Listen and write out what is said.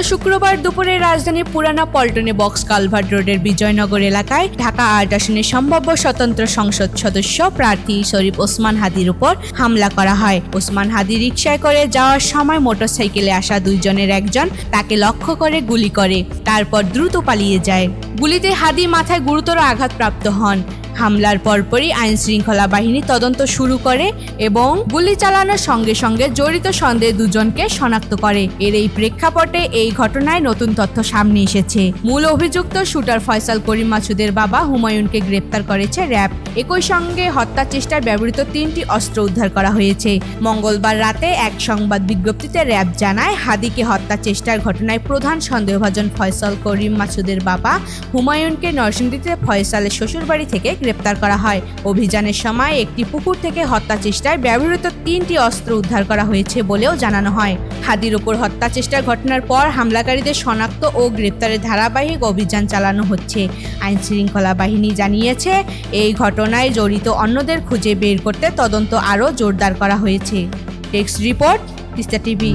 শুক্রবার দুপুরে রাজধানীর পুরানা পল্টনে বক্স কালভার্ট রোডের বিজয়নগর এলাকায় ঢাকা ৮ আসনের সম্ভাব্য স্বতন্ত্র সংসদ সদস্য প্রার্থী শরীফ ওসমান হাদির উপর হামলা করা হয়। ওসমান হাদি রিকশায় করে যাওয়ার সময় মোটরসাইকেলে আসা দুইজনের একজন তাকে লক্ষ্য করে গুলি করে, তারপর দ্রুত পালিয়ে যায়। গুলিতে হাদি মাথায় গুরুতর আঘাতপ্রাপ্ত হন। হামলার পরপরই আইন শৃঙ্খলা বাহিনী তদন্ত শুরু করে এবং গুলি চালানোর সঙ্গে সঙ্গে জড়িত সন্দেহে দুজনকে শনাক্ত করে। এর এই প্রেক্ষাপটে এই ঘটনায় নতুন তথ্য সামনে এসেছে। মূল অভিযুক্ত শুটার ফয়সাল করিম মাসুদের বাবা হুমায়ুনকে গ্রেপ্তার করেছে র্যাব। একই সঙ্গে হত্যা চেষ্টায় ব্যবহৃত 3টি অস্ত্র উদ্ধার করা হয়েছে। মঙ্গলবার রাতে এক সংবাদ বিজ্ঞপ্তিতে র্যাব জানায়, হাদিকে হত্যা চেষ্টার ঘটনায় প্রধান সন্দেহভাজন ফয়সাল করিম মাসুদের বাবা হুমায়ুনকে নরসিংদীতে ফয়সালের শ্বশুরবাড়ি থেকে গ্রেপ্তার করা হয়। অভিযানের সময় একটি পুকুর থেকে হত্যা চেষ্টায় ব্যবহৃত 3টি অস্ত্র উদ্ধার করা হয়েছে বলেও জানানো হয়। হাদির উপর হত্যা চেষ্টার ঘটনার পর হামলাকারীদের শনাক্ত ও গ্রেপ্তারের ধারাবাহিক অভিযান চালানো হচ্ছে। আইন শৃঙ্খলা বাহিনী জানিয়েছে, এই ঘটনায় জড়িত অন্যদের খুঁজে বের করতে তদন্ত আরও জোরদার করা হয়েছে। Text report, Teesta TV.